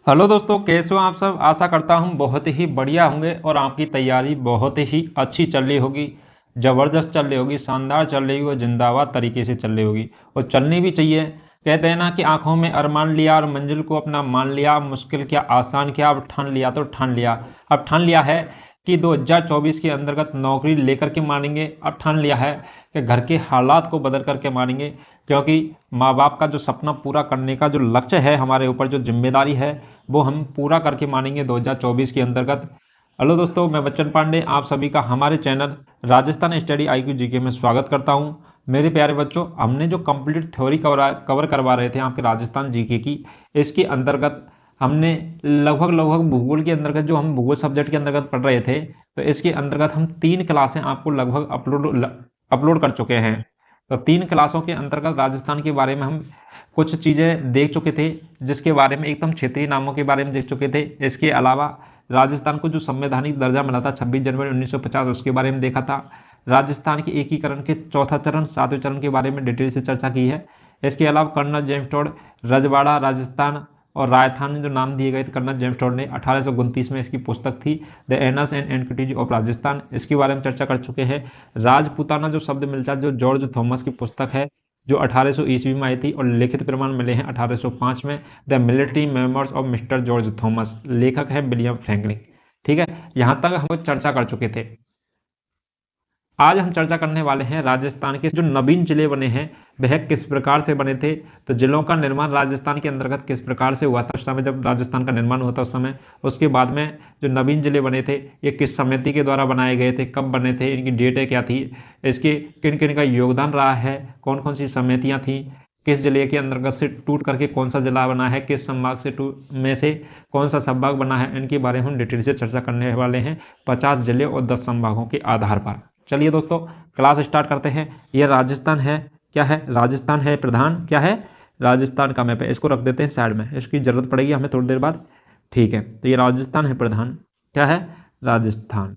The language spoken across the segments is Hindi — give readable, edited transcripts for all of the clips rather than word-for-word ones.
हेलो दोस्तों, कैसे हो आप सब। आशा करता हूँ बहुत ही बढ़िया होंगे और आपकी तैयारी बहुत ही अच्छी चल रही होगी, ज़बरदस्त चल रही होगी, शानदार चल रही होगी, जिंदाबाद तरीके से चल रही होगी और चलनी भी चाहिए। कहते हैं ना कि आंखों में अरमान लिया और मंजिल को अपना मान लिया, मुश्किल क्या आसान क्या, अब ठान लिया तो ठान लिया। अब ठान लिया है कि 2024 के अंतर्गत नौकरी लेकर के मानेंगे। अब ठान लिया है कि घर के हालात को बदल करके मानेंगे, क्योंकि माँ बाप का जो सपना पूरा करने का जो लक्ष्य है, हमारे ऊपर जो जिम्मेदारी है, वो हम पूरा करके मानेंगे 2024 के अंतर्गत। हेलो दोस्तों, मैं बच्चन पांडे आप सभी का हमारे channel Rajasthan study IQ GK में स्वागत करता हूं। मेरे प्यारे बच्चों, हमने जो कंप्लीट थ्योरी कवर करवा रहे थे आपके राजस्थान जीके की, इसके अंतर्गत हमने लगभग भूगोल के अंतर्गत, जो हम भूगोल सब्जेक्ट के अंतर्गत पढ़ रहे थे, तो इसके अंतर्गत हम 3 क्लासें आपको लगभग अपलोड कर चुके हैं। तो 3 क्लासों के अंतर्गत राजस्थान के बारे में हम कुछ चीज़ें देख चुके थे, जिसके बारे में एकदम क्षेत्रीय नामों के बारे में देख चुके थे। इसके अलावा राजस्थान को जो संवैधानिक दर्जा मिला था 26 जनवरी 1950, उसके बारे में देखा था। राजस्थान के एकीकरण के चौथा चरण, 7वें चरण के बारे में डिटेल से चर्चा की है। इसके अलावा कर्नल जेम्स टोड रजवाड़ा राजस्थान और राजस्थान जो नाम दिए गए थे कर्नल जेम्स टोड ने, 1829 में इसकी पुस्तक थी the anus and antiquities of Rajasthan, इसके बारे में चर्चा कर चुके हैं। राजपूताना जो शब्द मिलता है, जो जॉर्ज थॉमस की पुस्तक है, जो 1800 ईस्वी में आई थी और लिखित प्रमाण मिले हैं 1805 में। The military memoirs of mister George Thomas, लेखक है विलियम फ्रैंकलिन। ठीक है, यहाँ तक हम चर्चा कर चुके थे। आज हम चर्चा करने वाले हैं राजस्थान के जो नवीन जिले बने हैं, वह किस प्रकार से बने थे। तो जिलों का निर्माण राजस्थान के अंतर्गत किस प्रकार से हुआ था उस समय जब राजस्थान का निर्माण हुआ था उस समय। उसके बाद में जो नवीन जिले बने थे, ये किस समिति के द्वारा बनाए गए थे, कब बने थे, इनकी डेटें क्या थी, इसके किन किन का योगदान रहा है, कौन कौन सी समितियाँ थीं, किस जिले के अंतर्गत से टूट करके कौन सा जिला बना है, किस संभाग से में से कौन सा संभाग बना है, इनके बारे में हम डिटेल से चर्चा करने वाले हैं 50 जिले और 10 संभागों के आधार पर। चलिए दोस्तों, क्लास स्टार्ट करते हैं। यह राजस्थान है, क्या है, राजस्थान है प्रधान, क्या है, राजस्थान का मैप है। इसको रख देते हैं साइड में, इसकी जरूरत पड़ेगी हमें थोड़ी देर बाद। ठीक है, तो ये राजस्थान है प्रधान, क्या है, राजस्थान।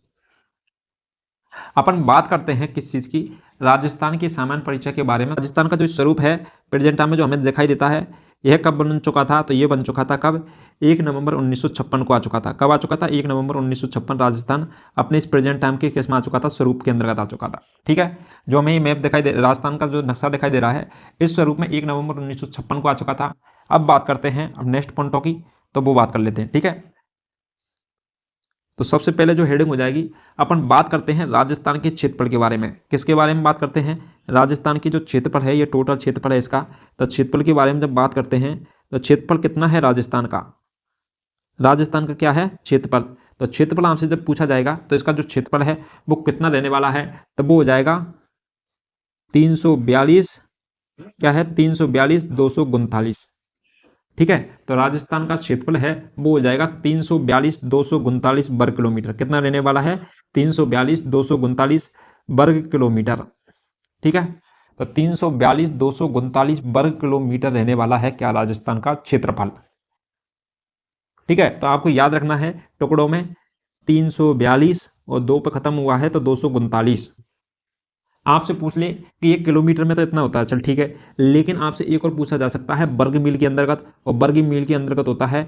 अपन बात करते हैं किस चीज़ की, राजस्थान की सामान्य परिचय के बारे में। राजस्थान का जो स्वरूप है प्रेजेंट टाइम में जो हमें दिखाई देता है, यह कब बन चुका था, तो ये बन चुका था कब, 1 नवंबर 1956 को आ चुका था। कब आ चुका था, 1 नवंबर 1956 राजस्थान अपने इस प्रेजेंट टाइम के किस में आ चुका था, स्वरूप के अंतर्गत आ चुका था। ठीक है, जो हमें ये मैप दिखाई दे, राजस्थान का जो नक्शा दिखाई दे रहा है, इस स्वरूप में 1 नवंबर 1956 को आ चुका था। अब बात करते हैं अब नेक्स्ट पॉइंटों की, तो वो बात कर लेते हैं। ठीक है, तो सबसे पहले जो हेडिंग हो जाएगी, अपन बात करते हैं राजस्थान के क्षेत्रफल के बारे में। किसके बारे में बात करते हैं, राजस्थान की जो क्षेत्रफल है, ये टोटल क्षेत्रफल है इसका। तो क्षेत्रफल के बारे में जब बात करते हैं, तो क्षेत्रफल कितना है राजस्थान का, राजस्थान का क्या है, क्षेत्रफल। तो क्षेत्रफल आपसे जब पूछा जाएगा, तो इसका जो क्षेत्रफल है वो कितना रहने वाला है, तब वो हो जाएगा 342, क्या है, 342,239। ठीक है, तो राजस्थान का क्षेत्रफल है वो हो जाएगा 342,239 वर्ग किलोमीटर। कितना रहने वाला है, 342,239 वर्ग किलोमीटर। ठीक है, तो 342,239 वर्ग किलोमीटर रहने वाला है क्या, राजस्थान का क्षेत्रफल। ठीक है, तो आपको याद रखना है टुकड़ों में 342 और 2 पे खत्म हुआ है तो 239। आपसे पूछ ले कि ये किलोमीटर में तो इतना होता है, चल ठीक है, लेकिन आपसे एक और पूछा जा सकता है वर्ग मील के अंतर्गत, और वर्ग मील के अंतर्गत होता है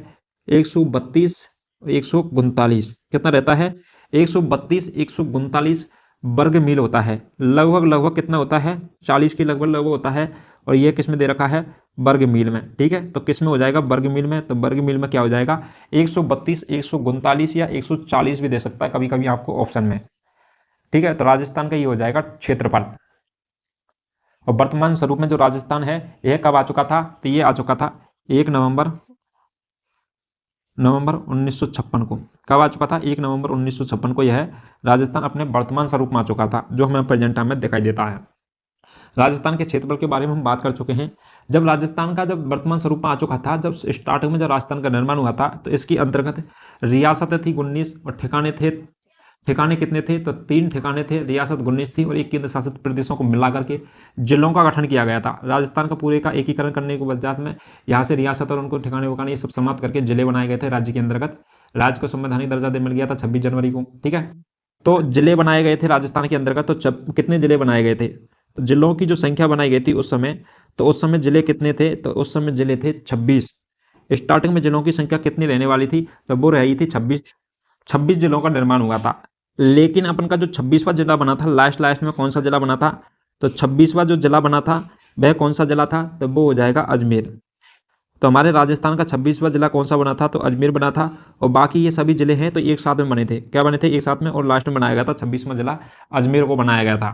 132 139। कितना रहता है, 132 139 वर्ग मील होता है। लगभग कितना होता है, 40 के लगभग होता है। और ये किस में दे रखा है, वर्ग मील में। ठीक है, तो किस में हो जाएगा, वर्ग मील में। तो वर्ग मील में क्या हो जाएगा, 132 139 या 140 भी दे सकता है कभी कभी आपको ऑप्शन में। ठीक है, तो राजस्थान का ये हो जाएगा क्षेत्रफल। और वर्तमान स्वरूप में जो राजस्थान है, यह कब आ चुका था, तो ये आ चुका था 1 नवंबर 1956 को। कब आ चुका था, 1 नवंबर 1956 को यह राजस्थान अपने वर्तमान स्वरूप में आ चुका था, जो हमें प्रेजेंट टाइम में दिखाई देता है। राजस्थान के क्षेत्रफल के बारे में हम बात कर चुके हैं। जब राजस्थान का जब वर्तमान स्वरूप में आ चुका था, जब स्टार्टिंग में जब राजस्थान का निर्माण हुआ था, तो इसके अंतर्गत रियासतें थी 19 और ठिकाने कितने थे, तो 3 ठिकाने थे, रियासत 19 थी और एक केंद्र शासित प्रदेशों को मिला करके जिलों का गठन किया गया था। राजस्थान का पूरे का एकीकरण करने के पश्चात में यहाँ से रियासत और उनको ठिकाने वकाने ये सब समाप्त करके जिले बनाए गए थे राज्य के अंतर्गत। राज्य को संवैधानिक दर्जा मिल गया था 26 जनवरी को। ठीक है, तो जिले बनाए गए थे राजस्थान के अंतर्गत। तो कितने जिले बनाए गए थे, तो जिलों की जो संख्या बनाई गई थी उस समय, तो उस समय जिले कितने थे, तो उस समय जिले थे 26। स्टार्टिंग में जिलों की संख्या कितनी रहने वाली थी, तो वो रही थी 26 जिलों का निर्माण हुआ था। लेकिन अपन का जो 26वां जिला बना था, लास्ट में कौन सा जिला बना था, तो 26वां जो जिला बना था वह कौन सा जिला था, तो वो हो जाएगा अजमेर। तो हमारे राजस्थान का 26वां जिला कौन सा बना था, तो अजमेर बना था। और बाकी ये सभी जिले हैं तो एक साथ में बने थे, क्या बने थे, एक साथ में, और लास्ट में बनाया गया था 26वां जिला अजमेर को बनाया गया था।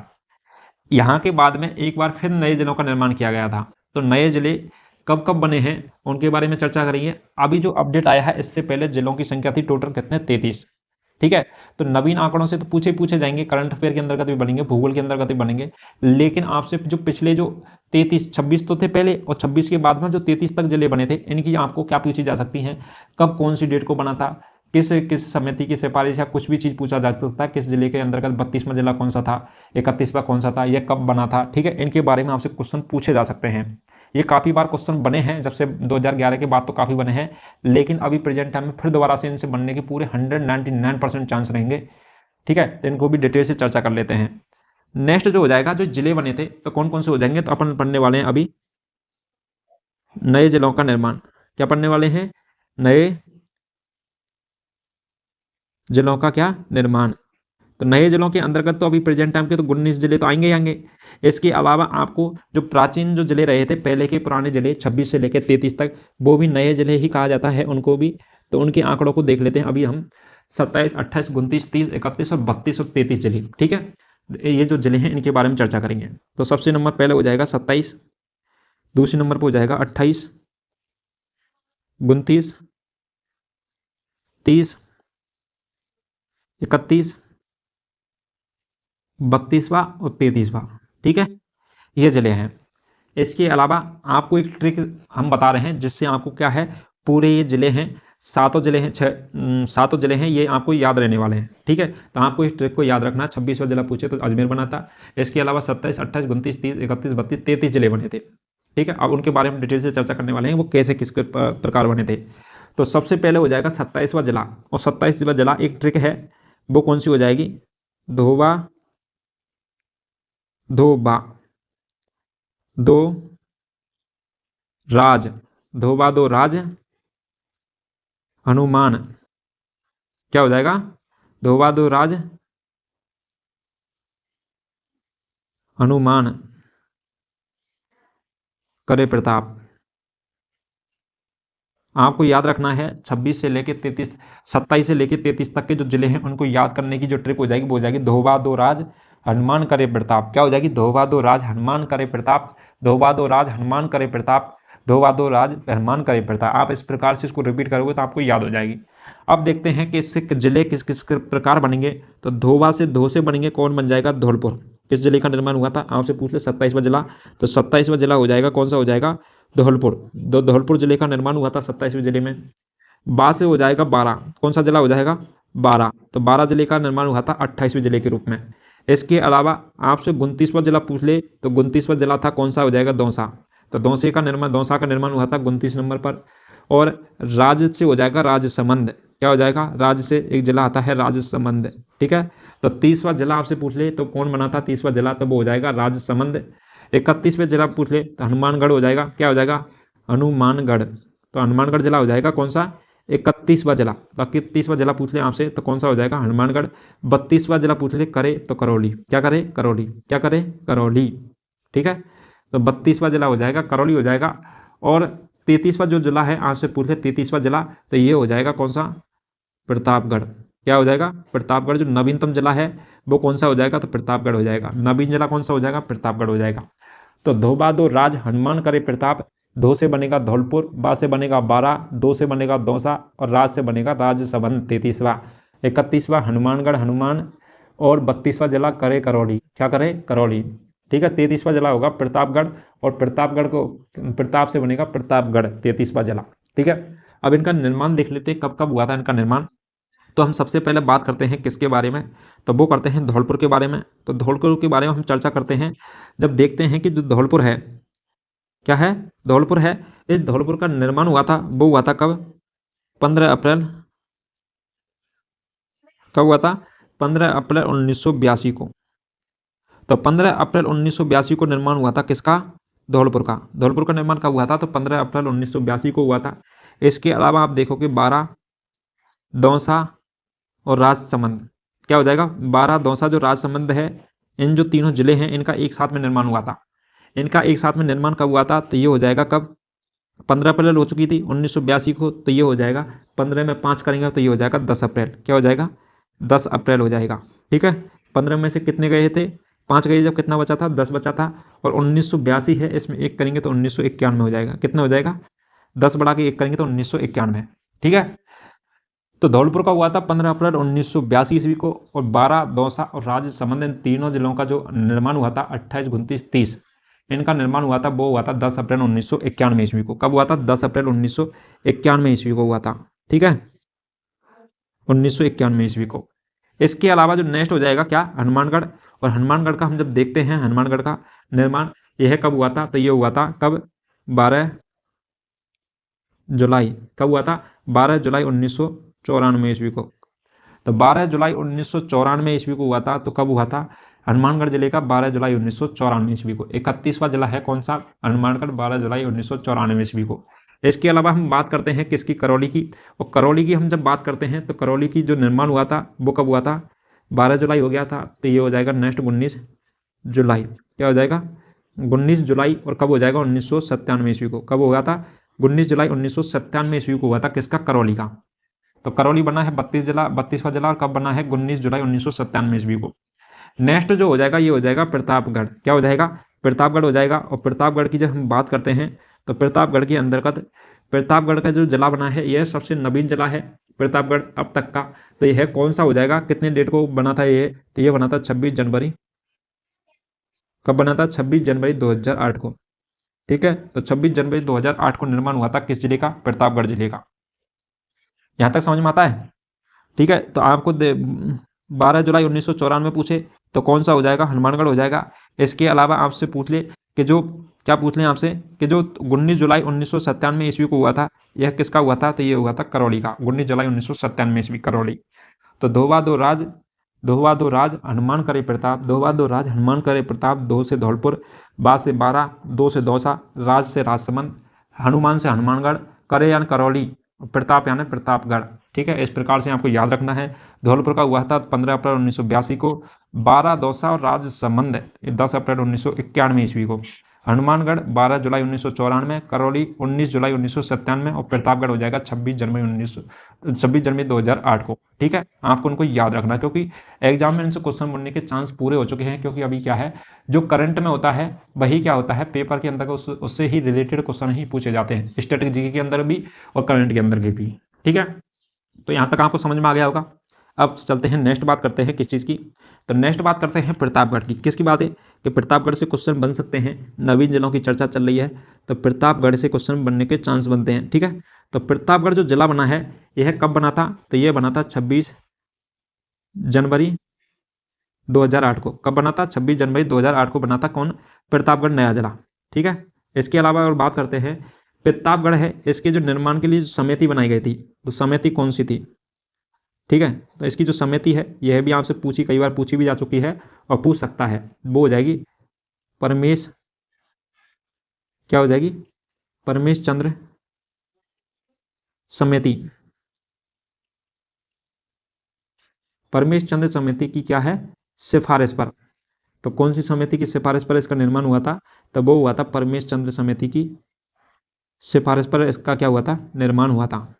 यहाँ के बाद में एक बार फिर नए जिलों का निर्माण किया गया था। तो नए जिले कब कब बने हैं उनके बारे में चर्चा करेंगे। अभी जो अपडेट आया है इससे पहले जिलों की संख्या थी टोटल कितने, 33। ठीक है, तो नवीन आंकड़ों से तो पूछे जाएंगे, करंट अफेयर के अंतर्गत भी बनेंगे, भूगोल के अंतर्गत भी बनेंगे। लेकिन आपसे जो पिछले जो 26 तो थे पहले, और 26 के बाद में जो 33 तक जिले बने थे, इनकी आपको क्या पूछी जा सकती हैं, कब कौन सी डेट को बना था, किस किस समिति की सिफारिश या कुछ भी चीज़ पूछा जा सकता है, किस जिले के अंतर्गत 32वां जिला कौन सा था, 31वां कौन सा था, यह कब बना था। ठीक है, इनके बारे में आपसे क्वेश्चन पूछे जा सकते हैं। ये काफ़ी बार क्वेश्चन बने हैं, जब से 2011 के बाद तो काफ़ी बने हैं, लेकिन अभी प्रेजेंट टाइम में फिर दोबारा से इनसे बनने के पूरे 199% चांस रहेंगे। ठीक है, तो इनको भी डिटेल से चर्चा कर लेते हैं। नेक्स्ट जो हो जाएगा, जो जिले बने थे तो कौन कौन से हो जाएंगे, तो अपन पढ़ने वाले हैं अभी नए जिलों का निर्माण। क्या पढ़ने वाले हैं, नए जिलों का क्या निर्माण। तो नए जिलों के अंतर्गत तो अभी प्रेजेंट टाइम के तो 19 जिले तो आएंगे ही आएंगे। इसके अलावा आपको जो प्राचीन जो जिले रहे थे पहले के पुराने जिले 26 से लेकर 33 तक, वो भी नए जिले ही कहा जाता है उनको भी। तो उनके आंकड़ों को देख लेते हैं। अभी हम 27, 28, 29, 30, 31 और 32 और 33 जिले, ठीक है, ये जो जिले हैं इनके बारे में चर्चा करेंगे। तो सबसे नंबर पहले हो जाएगा 27, दूसरे नंबर पर हो जाएगा 28, 29, 30, 31, 32वां और 33वां। ठीक है, ये जिले हैं। इसके अलावा आपको एक ट्रिक हम बता रहे हैं जिससे आपको क्या है, पूरे ये जिले हैं, सातों जिले हैं, सातों जिले हैं, ये आपको याद रहने वाले हैं। ठीक है, तो आपको इस ट्रिक को याद रखना। 26वां जिला पूछे तो अजमेर बना था। इसके अलावा 27, 28, 29, 30, 31, 32, 33 जिले बने थे। ठीक है, अब उनके बारे में डिटेल से चर्चा करने वाले हैं, वो कैसे किस प्रकार बने थे। तो सबसे पहले हो जाएगा 27वां जिला, और 27वां जिला एक ट्रिक है, वो कौन सी हो जाएगी, धोबा धोबा दो राज, धोबा दो राज हनुमान। क्या हो जाएगा, धोबा दो राज हनुमान करे प्रताप। आपको याद रखना है 26 से लेकर 33, 27 से लेकर 33 तक के जो जिले हैं उनको याद करने की जो ट्रिक हो जाएगी वो हो जाएगी धोबा दो राज हनुमान करे प्रताप। क्या हो जाएगी, धोबा दो राज हनुमान करे प्रताप, धोबा दो राज हनुमान करे प्रताप, धोबा दो राज हनुमान करे प्रताप। आप इस प्रकार से इसको रिपीट करोगे तो आपको याद हो जाएगी। अब देखते हैं कि इससे जिले किस किस प्रकार बनेंगे। तो धोबा से धो से बनेंगे, कौन बन जाएगा, धौलपुर। किस जिले का निर्माण हुआ था, आपसे पूछ ले 27वां जिला, तो 27वां जिला हो जाएगा, कौन सा हो जाएगा, धौलपुर। धौलपुर जिले का निर्माण हुआ था 27वें जिले में। बा से हो जाएगा 12, कौन सा जिला हो जाएगा, 12। तो 12 जिले का निर्माण हुआ था 28वें जिले के रूप में। इसके अलावा आपसे 29वां जिला पूछ ले तो 29वां जिला था, कौन सा हो जाएगा, दौसा। तो दौसा का निर्माण हुआ था 29 नंबर पर। और राज्य से हो जाएगा राजसमंद। क्या हो जाएगा, राज्य से एक जिला आता है राजसमंद। ठीक है, तो 30वां जिला आपसे पूछ ले तो कौन बना था 30वां जिला, तो वो हो जाएगा राजसमंद। 31वें जिला पूछ ले तो हनुमानगढ़ हो जाएगा। क्या हो जाएगा, हनुमानगढ़। तो हनुमानगढ़ जिला हो जाएगा कौन सा, 31वां जिला। तो 31वां जिला पूछ ले आपसे तो कौन सा हो जाएगा, हनुमानगढ़। 32वां जिला पूछ ले करे तो करौली। क्या करे, करौली। क्या करे, करौली। ठीक है, तो 32वां जिला हो जाएगा, करौली हो जाएगा। और 33वां जो जिला है आपसे पूछ ले 33वां जिला, तो ये हो जाएगा कौन सा, प्रतापगढ़। क्या हो जाएगा, प्रतापगढ़। जो नवीनतम जिला है वो कौन सा हो जाएगा, तो प्रतापगढ़ हो जाएगा। नवीन जिला कौन सा हो जाएगा, प्रतापगढ़ हो जाएगा। तो धोबा दो राज हनुमान करे प्रताप, धो से बनेगा धौलपुर, बा से बनेगा 12, दो से बनेगा दौसा, और राज से बनेगा राजसमंद 33वां। 31वां हनुमानगढ़ हनुमान, और 32वां जिला करे करौली। क्या करे, करौली। ठीक है, 33वां जिला होगा प्रतापगढ़, और प्रतापगढ़ को प्रताप से बनेगा प्रतापगढ़ 33वां जिला। ठीक है, अब इनका निर्माण देख लेते हैं कब कब हुआ था इनका निर्माण। तो हम सबसे पहले बात करते हैं किसके बारे में, तो वो करते हैं धौलपुर के बारे में। तो धौलपुर के बारे में हम चर्चा करते हैं जब देखते हैं कि जो धौलपुर है, क्या है, धौलपुर है। इस धौलपुर का निर्माण हुआ था, वो हुआ था कब, 15 अप्रैल। कब हुआ था, 15 अप्रैल 1982 को। तो 15 अप्रैल 1982 को निर्माण हुआ था किसका, धौलपुर का। धौलपुर का निर्माण कब हुआ था, तो 15 अप्रैल 1982 को हुआ था। इसके अलावा आप देखो कि बारा, दौसा और राजसमंद, क्या हो जाएगा, बारा, दौसा जो राजसमंद है, इन जो तीनों जिले हैं इनका एक साथ में निर्माण हुआ था। इनका एक साथ में निर्माण कब हुआ था, तो ये हो जाएगा कब, 15 अप्रैल हो चुकी थी 1982 को, तो ये हो जाएगा 15 में 5 करेंगे तो ये हो जाएगा 10 अप्रैल। क्या हो जाएगा, 10 अप्रैल हो जाएगा। ठीक है, 15 में से कितने गए थे, 5 गए, जब कितना बचा था, 10 बचा था, और 1982 है, इसमें 1 करेंगे तो 1991 हो जाएगा। कितना हो जाएगा, 10 बढ़ा के 1 करेंगे तो 1991। ठीक है, तो धौलपुर का हुआ था 15 अप्रैल 1982 ईस्वी को, और बारा, दौसा और राजसमंद इन तीनों जिलों का जो निर्माण हुआ था 28, 29, 30, इनका निर्माण हुआ था, वो हुआ था 10 अप्रैल 1991 ईस्वी को। कब हुआ था, 10 अप्रैल 1991 ईस्वी को हुआ था। ठीक है, 1991 ईस्वी को। इसके अलावा जो नेक्स्ट हो जाएगा क्या, हनुमानगढ़, और हनुमानगढ़ का हम जब देखते हैं, हनुमानगढ़ का निर्माण यह कब हुआ था, तो ये हुआ था कब, 12 जुलाई, कब हुआ था, 12 जुलाई 1994 ईस्वी को। तो 12 जुलाई 1994 ईस्वी को हुआ था। तो कब हुआ था, हनुमानगढ़ जिले का 12 जुलाई 1994 ईस्वी को। 31वां जिला है कौन सा, हनुमानगढ़, 12 जुलाई 1994 ईस्वी को। इसके अलावा हम बात करते हैं किसकी, करौली की, और करौली की हम जब बात करते हैं तो करौली की जो निर्माण हुआ था वो कब हुआ था, 12 जुलाई हो गया था, तो ये हो जाएगा नेक्स्ट 19 जुलाई। क्या हो जाएगा, 19 जुलाई, और कब हो जाएगा, 1997 ईस्वी को। कब हुआ था, 19 जुलाई 1997 ईस्वी को हुआ था, किसका, करौली का। तो करौली बना है 32वां जिला, और कब बना है, 19 जुलाई 1997 ईस्वी को। नेक्स्ट जो हो जाएगा ये हो जाएगा प्रतापगढ़। क्या हो जाएगा, प्रतापगढ़ हो जाएगा। और प्रतापगढ़ की जब हम बात करते हैं तो प्रतापगढ़ के अंतर्गत, प्रतापगढ़ का जो जिला बना है यह सबसे नवीन जिला है प्रतापगढ़ अब तक का। तो यह कौन सा हो जाएगा, कितने डेट को बना था ये, तो ये बना था 26 जनवरी, कब बना था, 26 जनवरी 2008 को। ठीक है, तो 26 जनवरी 2008 को निर्माण हुआ था किस जिले का, प्रतापगढ़ जिले का। यहाँ तक समझ में आता है। ठीक है, तो आपको 12 जुलाई 1994 पूछे तो कौन सा हो जाएगा, हनुमानगढ़ हो जाएगा। इसके अलावा आपसे पूछ ले कि जो, क्या पूछ लें आपसे कि जो 19 जुलाई 1997 ईस्वी को हुआ था यह किसका हुआ था, तो ये हुआ था करौली का, 19 जुलाई 1997 ईस्वी, करौली। तो दोवा दो राज हनुमान करे प्रताप, दोवा दो राज हनुमान करे प्रताप, दो से धौलपुर, बा से बारा, दो से दौसा, राज से राजसमंद, हनुमान से हनुमानगढ़, करे यानी करौली, प्रताप यानी प्रतापगढ़। ठीक है, इस प्रकार से आपको याद रखना है। धौलपुर का हुआ था 15 अप्रैल 1982 को, बारा, दौसा और राजसमंद 10 अप्रैल 1991 ईस्वी को, हनुमानगढ़ 12 जुलाई 1994, करौली 19 जुलाई 1997 और प्रतापगढ़ हो जाएगा 26 जनवरी 2008 को। ठीक है, आपको उनको याद रखना, क्योंकि एग्जाम में इनसे क्वेश्चन बनने के चांस पूरे हो चुके हैं। क्योंकि अभी क्या है, जो करंट में होता है वही क्या होता है, पेपर के अंदर उससे ही रिलेटेड क्वेश्चन ही पूछे जाते हैं, स्टैटिक जीके के अंदर भी और करंट के अंदर के भी। ठीक है, तो यहाँ तक आपको समझ में आ गया होगा। अब चलते हैं, नेक्स्ट बात करते हैं किस चीज़ की, तो नेक्स्ट बात करते हैं प्रतापगढ़ की। किसकी बात है कि प्रतापगढ़ से क्वेश्चन बन सकते हैं, नवीन जिलों की चर्चा चल रही है तो प्रतापगढ़ से क्वेश्चन बनने के चांस बनते हैं। ठीक है, तो प्रतापगढ़ जो जिला बना है यह कब बना था, तो यह बना था 26 जनवरी 2008 को। कब बना था, 26 जनवरी 2008 को बना था, कौन, प्रतापगढ़ नया जिला। ठीक है, इसके अलावा और बात करते हैं, प्रतापगढ़ है, इसके जो निर्माण के लिए समिति बनाई गई थी, तो समिति कौन सी थी। ठीक है, तो इसकी जो समिति है यह भी आपसे पूछी, कई बार पूछी भी जा चुकी है और पूछ सकता है, वो हो जाएगी परमेश, क्या हो जाएगी, परमेश चंद्र समिति। परमेश चंद्र समिति की क्या है, सिफारिश पर। तो कौन सी समिति की सिफारिश पर इसका निर्माण हुआ था, तो वो हुआ था परमेश चंद्र समिति की सिफारिश पर इसका क्या हुआ था, निर्माण हुआ था।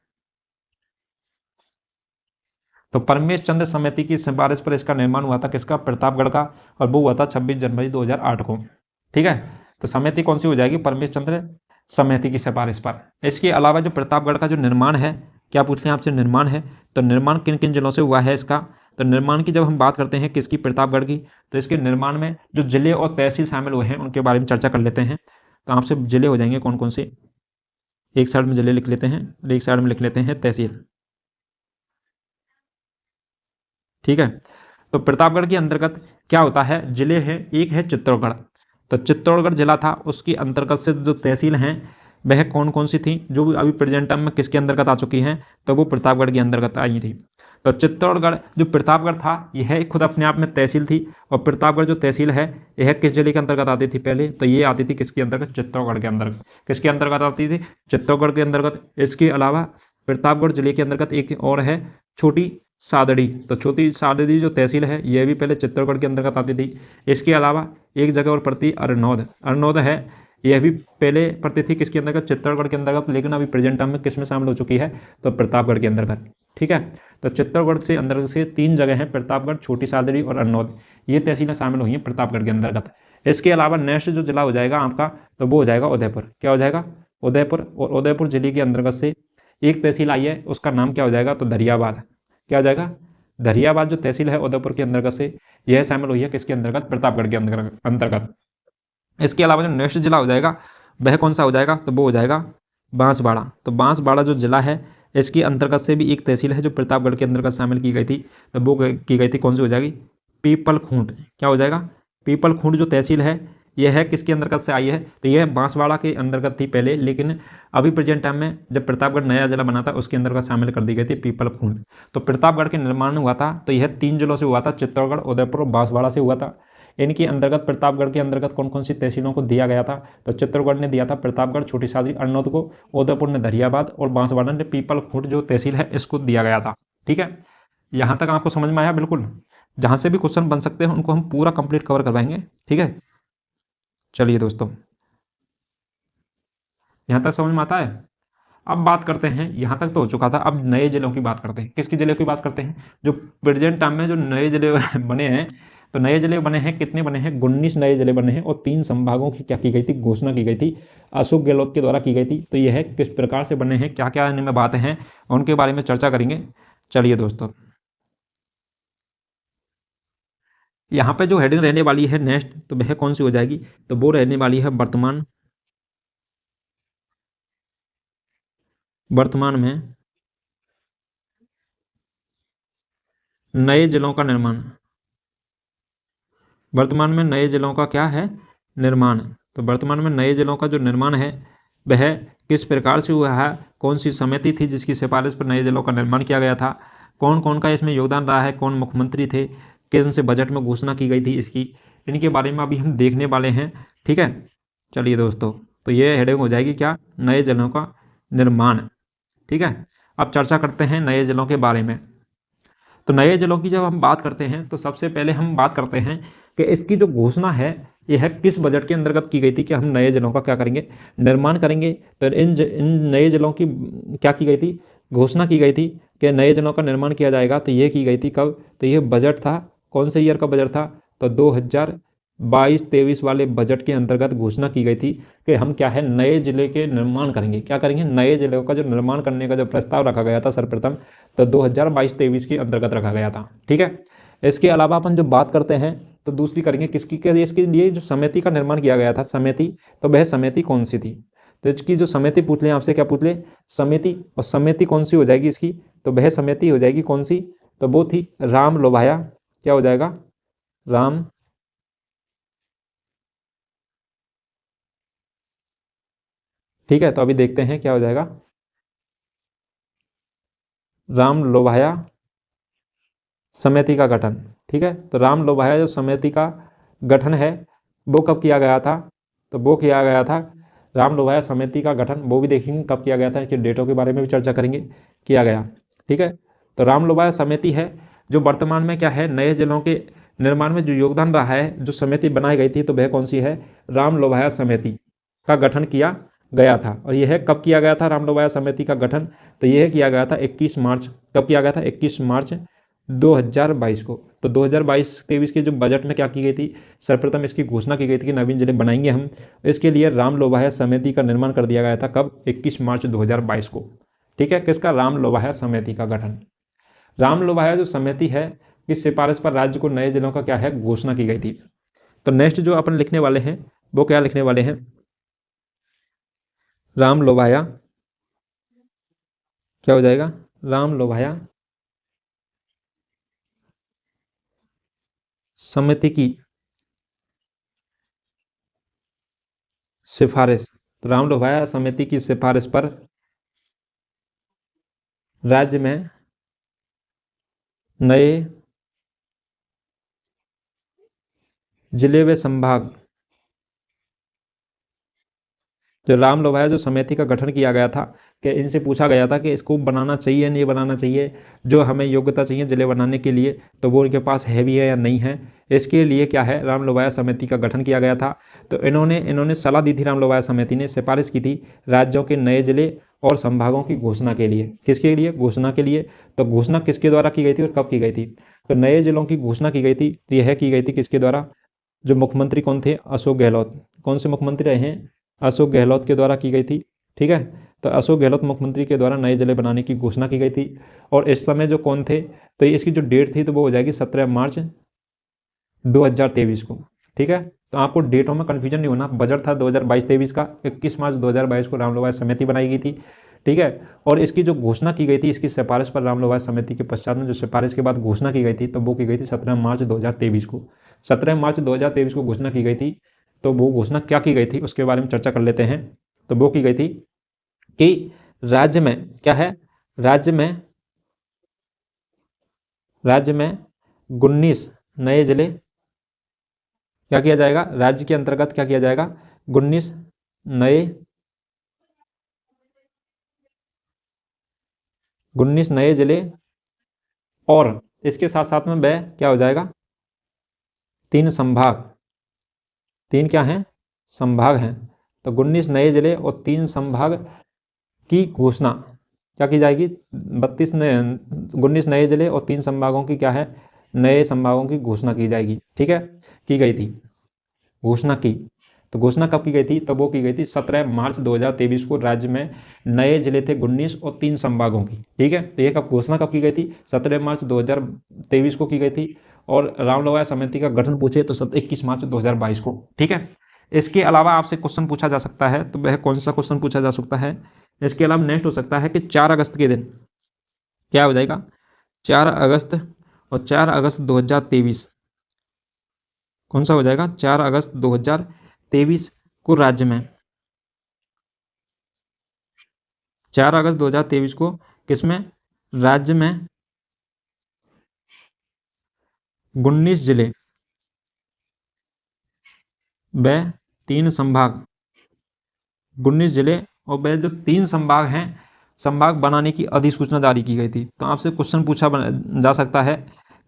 तो परमेश चंद्र समिति की सिफारिश पर इसका निर्माण हुआ था किसका, प्रतापगढ़ का, और वो हुआ था 26 जनवरी 2008 को। ठीक है, तो समिति कौन सी हो जाएगी, परमेश चंद्र समिति की सिफारिश पर। इसके अलावा जो प्रतापगढ़ का जो निर्माण है, क्या पूछ लें आपसे, निर्माण है, तो निर्माण किन किन जिलों से हुआ है इसका, तो निर्माण की जब हम बात करते हैं किसकी, प्रतापगढ़ की, तो इसके निर्माण में जो जिले और तहसील शामिल हुए हैं उनके बारे में चर्चा कर लेते हैं। तो आपसे जिले हो जाएंगे कौन कौन से, एक साइड में जिले लिख लेते हैं और एक साइड में लिख लेते हैं तहसील। ठीक है, तो प्रतापगढ़ के अंतर्गत क्या होता है, जिले हैं, एक है चित्तौड़गढ़, तो चित्तौड़गढ़ जिला था, उसके अंतर्गत से जो तहसील हैं वह कौन कौन सी थी, जो अभी प्रेजेंट टाइम में किसके अंतर्गत आ चुकी हैं, तो वो प्रतापगढ़ के अंतर्गत आई थी। तो चित्तौड़गढ़ जो प्रतापगढ़ था यह खुद अपने आप में तहसील थी, और प्रतापगढ़ जो तहसील है यह किस जिले के अंतर्गत आती थी पहले, तो ये आती थी किसके अंतर्गत, चित्तौड़गढ़ के अंतर्गत। किसके अंतर्गत आती थी, चित्तौड़गढ़ के अंतर्गत। इसके अलावा प्रतापगढ़ जिले के अंतर्गत एक और है छोटी सादड़ी, तो छोटी सादड़ी जो तहसील है यह भी पहले चित्तौड़गढ़ के अंतर्गत आती थी। इसके अलावा एक जगह और पड़ती अरनौद, अरनौद है, यह भी पहले पड़ती थी किसके अंतर्गत, चित्तौड़गढ़ के अंतर्गत, लेकिन अभी प्रेजेंट टाइम में किस में शामिल हो चुकी है, तो प्रतापगढ़ के अंतर्गत। ठीक है, तो चित्तौड़गढ़ से अंतर्गत से 3 जगह हैं, प्रतापगढ़, छोटी सादड़ी और अरनौद, ये तहसीलें शामिल हुई हैं प्रतापगढ़ के अंतर्गत। इसके अलावा नेक्स्ट जो जिला हो जाएगा आपका, तो वो हो जाएगा उदयपुर। क्या हो जाएगा, उदयपुर। और उदयपुर जिले के अंतर्गत से एक तहसील आई है, उसका नाम क्या हो जाएगा, तो दरियाबाद। क्या हो जाएगा, दरियाबाद जो तहसील है उदयपुर के अंतर्गत से, यह शामिल हुई है किसके अंतर्गत, प्रतापगढ़ के अंतर्गत। इसके अलावा जो नेक्स्ट जिला हो जाएगा वह कौन सा हो जाएगा, तो वो हो जाएगा बांसवाड़ा। तो बांसवाड़ा जो जिला है इसके अंतर्गत से भी एक तहसील है जो प्रतापगढ़ के अंतर्गत शामिल की गई थी, तो वो की गई थी कौन सी हो जाएगी, पीपलखूंट। क्या हो जाएगा, पीपलखूंट जो तहसील है यह है किसके अंतर्गत से आई है, तो यह बांसवाड़ा के अंतर्गत थी पहले, लेकिन अभी प्रेजेंट टाइम में जब प्रतापगढ़ नया जिला बना था उसके अंतर्गत शामिल कर दी गई थी पीपलखूंट। तो प्रतापगढ़ के निर्माण हुआ था तो यह 3 जिलों से हुआ था, चित्तौड़गढ़, उदयपुर और बांसवाड़ा से हुआ था। इनके अंतर्गत प्रतापगढ़ के अंतर्गत कौन कौन सी तहसीलों को दिया गया था, तो चित्तौड़गढ़ ने दिया था प्रतापगढ़, छोटी सादड़ी, अरनौद को, उदयपुर ने दरियाबाद और बांसवाड़ा ने पीपलखूंट जो तहसील है इसको दिया गया था। ठीक है, यहाँ तक आपको समझ में आया, बिल्कुल। जहाँ से भी क्वेश्चन बन सकते हैं उनको हम पूरा कंप्लीट कवर करवाएंगे। ठीक है, चलिए दोस्तों, यहाँ तक समझ में आता है। अब बात करते हैं, यहाँ तक तो हो चुका था, अब नए जिलों की बात करते हैं। किसके जिले की बात करते हैं, जो प्रेजेंट टाइम में जो नए जिले बने हैं, तो नए जिले बने हैं, कितने बने हैं, 19 नए जिले बने हैं, और 3 संभागों की क्या की गई थी, घोषणा की गई थी, अशोक गहलोत के द्वारा की गई थी। तो यह किस प्रकार से बने हैं, क्या क्या इनमें बातें हैं, उनके बारे में चर्चा करेंगे। चलिए दोस्तों, यहाँ पे जो हेडिंग रहने वाली है नेक्स्ट, तो वह कौन सी हो जाएगी, तो वो रहने वाली है वर्तमान में नए जिलों का निर्माण। वर्तमान में नए जिलों का क्या है, निर्माण। तो वर्तमान में नए जिलों का जो निर्माण है वह किस प्रकार से हुआ है, कौन सी समिति थी जिसकी सिफारिश पर नए जिलों का निर्माण किया गया था, कौन कौन का इसमें योगदान रहा है, कौन मुख्यमंत्री थे, किन से बजट में घोषणा की गई थी इसकी, इनके बारे में अभी हम देखने वाले हैं। ठीक है, चलिए दोस्तों, तो ये हेडिंग हो जाएगी क्या, नए जिलों का निर्माण। ठीक है, अब चर्चा करते हैं नए जिलों के बारे में। तो नए जिलों की जब हम बात करते हैं तो सबसे पहले हम बात करते हैं कि इसकी जो घोषणा है यह किस बजट के अंतर्गत की गई थी कि हम नए जिलों का क्या करेंगे, निर्माण करेंगे। तो इन नए जिलों की क्या की गई थी, घोषणा की गई थी कि नए जिलों का निर्माण किया जाएगा। तो ये की गई थी कब, तो ये बजट था, कौन से ईयर का बजट था, तो 2022-23 वाले बजट के अंतर्गत घोषणा की गई थी कि हम क्या है, नए जिले के निर्माण करेंगे। क्या करेंगे, नए जिलों का जो निर्माण करने का जो प्रस्ताव रखा गया था सर्वप्रथम, तो 2022-23 के अंतर्गत रखा गया था। ठीक है, इसके अलावा अपन जो बात करते हैं तो दूसरी करेंगे किसकी, इसके लिए जो समिति का निर्माण किया गया था, समिति, तो वह समिति कौन सी थी, तो इसकी जो समिति पूछ लें आपसे, क्या पूछ ले, समिति, और समिति कौन सी हो जाएगी इसकी, तो वह समिति हो जाएगी कौन सी, तो वो थी राम लोभाया। क्या हो जाएगा, राम ठीक है, तो अभी देखते हैं क्या हो जाएगा, राम लोभाया समिति का गठन। ठीक है, तो राम लोभाया जो समिति का गठन है वो कब किया गया था, तो वो किया गया था, राम लोभाया समिति का गठन वो भी देखेंगे कब किया गया था, इसके डेटों के बारे में भी चर्चा करेंगे, किया गया। ठीक है, तो राम लोभाया समिति है जो वर्तमान में क्या है, नए जिलों के निर्माण में जो योगदान रहा है, जो समिति बनाई गई थी, तो वह कौन सी है, राम लोभाया समिति का गठन किया गया था। और यह कब किया गया था राम लोभाया समिति का गठन, तो यह किया गया था 21 मार्च, कब किया गया था, 21 मार्च 2022 को। तो 2022-23 के जो बजट में क्या की गई थी, सर्वप्रथम इसकी घोषणा की गई थी कि नवीन जिले बनाएंगे हम, इसके लिए राम लोभाया समिति का निर्माण कर दिया गया था कब, 21 मार्च 2022 को। ठीक है, किसका, राम लोभाया समिति का गठन। राम लोभाया जो समिति है इस सिफारिश पर राज्य को नए जिलों का क्या है, घोषणा की गई थी। तो नेक्स्ट जो अपन लिखने वाले हैं वो क्या लिखने वाले हैं, राम लोभाया, क्या हो जाएगा, राम लोभाया समिति की सिफारिश। तो राम लोभाया समिति की सिफारिश पर राज्य में नए जिले व संभाग जो राम लोभाया जो समिति का गठन किया गया था, कि इनसे पूछा गया था कि इसको बनाना चाहिए नहीं बनाना चाहिए, जो हमें योग्यता चाहिए जिले बनाने के लिए, तो वो इनके पास है भी है या नहीं है। इसके लिए क्या है, राम लोभाया समिति का गठन किया गया था। तो इन्होंने सलाह दी थी, राम लोभाया समिति ने सिफारिश की थी राज्यों के नए जिले और संभागों की घोषणा के लिए। किसके लिए? घोषणा के लिए। तो घोषणा किसके द्वारा की गई थी और कब की गई थी? तो नए जिलों की घोषणा की गई थी, तो यह की गई थी किसके द्वारा? जो मुख्यमंत्री कौन थे? अशोक गहलोत। कौन से मुख्यमंत्री रहे हैं? अशोक गहलोत के द्वारा की गई थी। ठीक है, तो अशोक गहलोत मुख्यमंत्री के द्वारा नए जिले बनाने की घोषणा की गई थी। और इस समय जो कौन थे, तो इसकी जो डेट थी तो वो हो जाएगी 17 मार्च 2023 को। ठीक है, तो आपको डेटों में कन्फ्यूजन नहीं होना। बजट था 2022-23 का, 21 मार्च 2022 को राम लोभाया समिति बनाई गई थी। ठीक है, और इसकी जो घोषणा की गई थी, इसकी सिफारिश पर राम लोभाया समिति के पश्चात में जो सिफारिश के बाद घोषणा की गई थी, तो वो की गई थी 17 मार्च 2023 को। 17 मार्च 2023 को घोषणा की गई थी। तो वो घोषणा क्या की गई थी उसके बारे में चर्चा कर लेते हैं। तो वो की गई थी कि राज्य में क्या है, राज्य में 19 नए जिले क्या किया जाएगा, राज्य के अंतर्गत क्या किया जाएगा, 19 नए जिले, और इसके साथ साथ में वह क्या हो जाएगा, 3 संभाग। 3 क्या हैं? संभाग हैं। तो 19 नए जिले और 3 संभाग की घोषणा क्या की जाएगी, 19 नए जिले और 3 संभागों की क्या है, नए संभागों की घोषणा की जाएगी। ठीक है, की गई थी घोषणा की। तो घोषणा कब की गई थी? तो वो की गई थी 17 मार्च 2023 को। राज्य में नए जिले थे 19 और 3 संभागों की। ठीक है, तो ये कब घोषणा कब की गई थी? 17 मार्च 2023 को की गई थी। और राम लोभाया समिति का गठन पूछे तो 21 मार्च 2022 को। ठीक है, इसके अलावा आपसे क्वेश्चन पूछा जा सकता है, तो वह कौन सा क्वेश्चन पूछा जा सकता है? इसके अलावा नेक्स्ट हो सकता है कि 4 अगस्त के दिन क्या हो जाएगा, 4 अगस्त, और 4 अगस्त 2023 कौन सा हो जाएगा, 4 अगस्त 2023 को राज्य में, 4 अगस्त 2023 को किसमें, राज्य में 19 जिले व 3 संभाग, 19 जिले और वह जो 3 संभाग हैं, संभाग बनाने की अधिसूचना जारी की गई थी। तो आपसे क्वेश्चन पूछा जा सकता है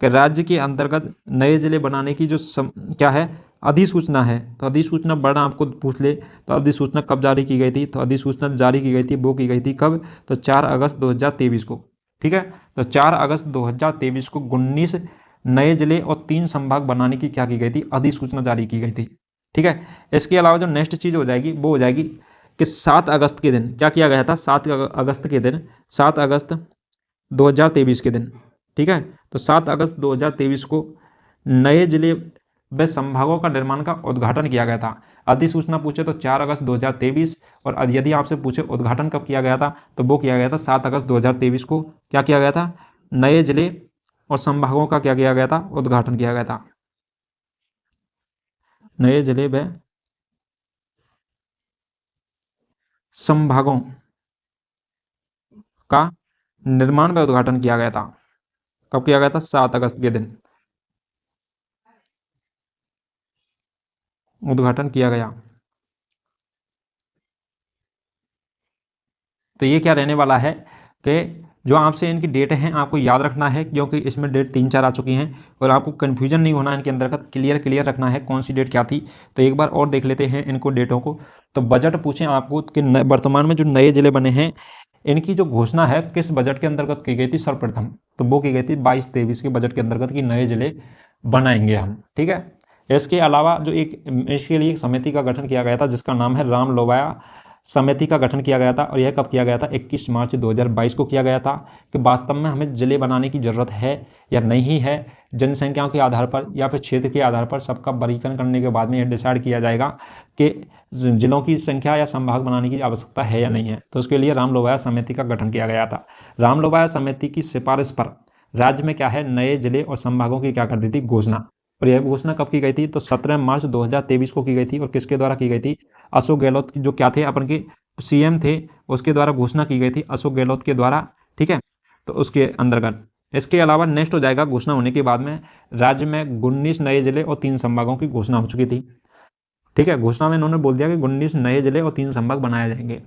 कि राज्य के अंतर्गत नए जिले बनाने की जो क्या है, अधिसूचना है। तो अधिसूचना बड़ा आपको पूछ ले तो अधिसूचना कब जारी की गई थी? तो अधिसूचना जारी की गई थी, वो की गई थी कब? तो 4 अगस्त 2023 को। ठीक है, तो 4 अगस्त 2023 को 19 नए जिले और 3 संभाग बनाने की क्या की गई थी, अधिसूचना जारी की गई थी। ठीक है, इसके अलावा जो नेक्स्ट चीज़ हो जाएगी वो हो जाएगी कि 7 अगस्त के दिन क्या किया गया था, 7 अगस्त के दिन, 7 अगस्त 2023 के दिन। ठीक है, तो 7 अगस्त 2023 को नए जिले व संभागों का निर्माण का उद्घाटन किया गया था। अधिसूचना पूछे तो 4 अगस्त 2023, और यदि आपसे पूछे उद्घाटन कब किया गया था, तो वो किया गया था 7 अगस्त 2023 को। क्या किया गया था? नए जिले और संभागों का क्या किया गया था, उद्घाटन किया गया था। नए जिले व संभागों का निर्माण व उद्घाटन किया गया था। कब किया गया था? 7 अगस्त के दिन उद्घाटन किया गया। तो ये क्या रहने वाला है कि जो आपसे इनकी डेट हैं आपको याद रखना है, क्योंकि इसमें डेट 3-4 आ चुकी हैं और आपको कन्फ्यूजन नहीं होना, इनके अंतर्गत क्लियर रखना है कौन सी डेट क्या थी। तो एक बार और देख लेते हैं इनको डेटों को। तो बजट पूछें आपको कि वर्तमान में जो नए जिले बने हैं, इनकी जो घोषणा है किस बजट के अंतर्गत की गई थी सर्वप्रथम? तो वो की गई थी 22-23 के बजट के अंतर्गत कि नए जिले बनाएंगे हम। ठीक है, इसके अलावा जो इसके लिए एक समिति का गठन किया गया था जिसका नाम है राम लोभाया समिति का गठन किया गया था। और यह कब किया गया था? 21 मार्च 2022 को किया गया था कि वास्तव में हमें जिले बनाने की ज़रूरत है या नहीं है। जनसंख्याओं के आधार पर या फिर क्षेत्र के आधार पर सबका वर्गीकरण करने के बाद में यह डिसाइड किया जाएगा कि जिलों की संख्या या संभाग बनाने की आवश्यकता है या नहीं है। तो उसके लिए राम लोभाया समिति का गठन किया गया था। राम लोभाया समिति की सिफारिश पर राज्य में क्या है, नए जिले और संभागों की क्या कर दी थी, घोषणा। और यह घोषणा कब की गई थी? तो 17 मार्च 2023 को की गई थी। और किसके द्वारा की गई थी? अशोक गहलोत जो क्या थे अपन के सीएम थे, उसके द्वारा घोषणा की गई थी, अशोक गहलोत के द्वारा। ठीक है, तो उसके अंतर्गत इसके अलावा नेक्स्ट हो जाएगा घोषणा होने के बाद में राज्य में 19 नए जिले और 3 संभागों की घोषणा हो चुकी थी। ठीक है, घोषणा में इन्होंने बोल दिया कि 19 नए जिले और 3 संभाग बनाए जाएंगे।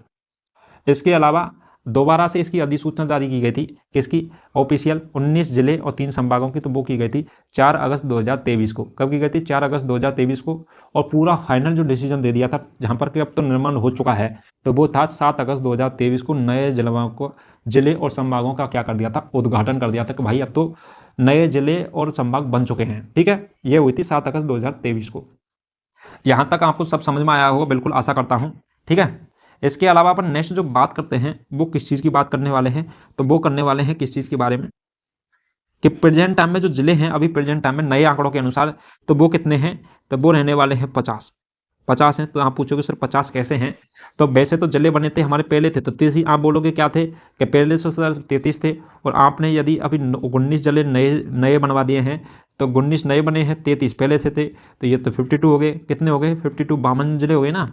इसके अलावा दोबारा से इसकी अधिसूचना जारी की गई थी, किसकी? ऑफिशियल 19 जिले और 3 संभागों की, तो वो की गई थी 4 अगस्त 2023 को। कब की गई थी? 4 अगस्त 2023 को। और पूरा फाइनल जो डिसीजन दे दिया था, जहां पर कि अब तो निर्माण हो चुका है, तो वो था 7 अगस्त 2023 को। नए जिले और संभागों का क्या कर दिया था? उद्घाटन कर दिया था कि भाई अब तो नए जिले और संभाग बन चुके हैं। ठीक है, ये हुई थी 7 अगस्त 2023 को। यहां तक आपको सब समझ में आया होगा, बिल्कुल आशा करता हूं। ठीक है, इसके अलावा अपन नेक्स्ट जो बात करते हैं वो किस चीज़ की बात करने वाले हैं, तो वो करने वाले हैं किस चीज़ के बारे में कि प्रेजेंट टाइम में जो जिले हैं अभी प्रेजेंट टाइम में नए आंकड़ों के अनुसार, तो वो कितने हैं? तो वो रहने वाले हैं 50 हैं। तो आप पूछोगे सर 50 कैसे हैं? तो वैसे तो जिले बने थे हमारे पहले थे, तो 33 आप बोलोगे क्या थे कि पहले से सर 33 थे, और आपने यदि अभी 19 जिले नए बनवा दिए हैं, तो 19 नए बने हैं, 33 पहले से थे, तो ये तो 52 हो गए। कितने हो गए? 52, 52 जिले हो गए ना।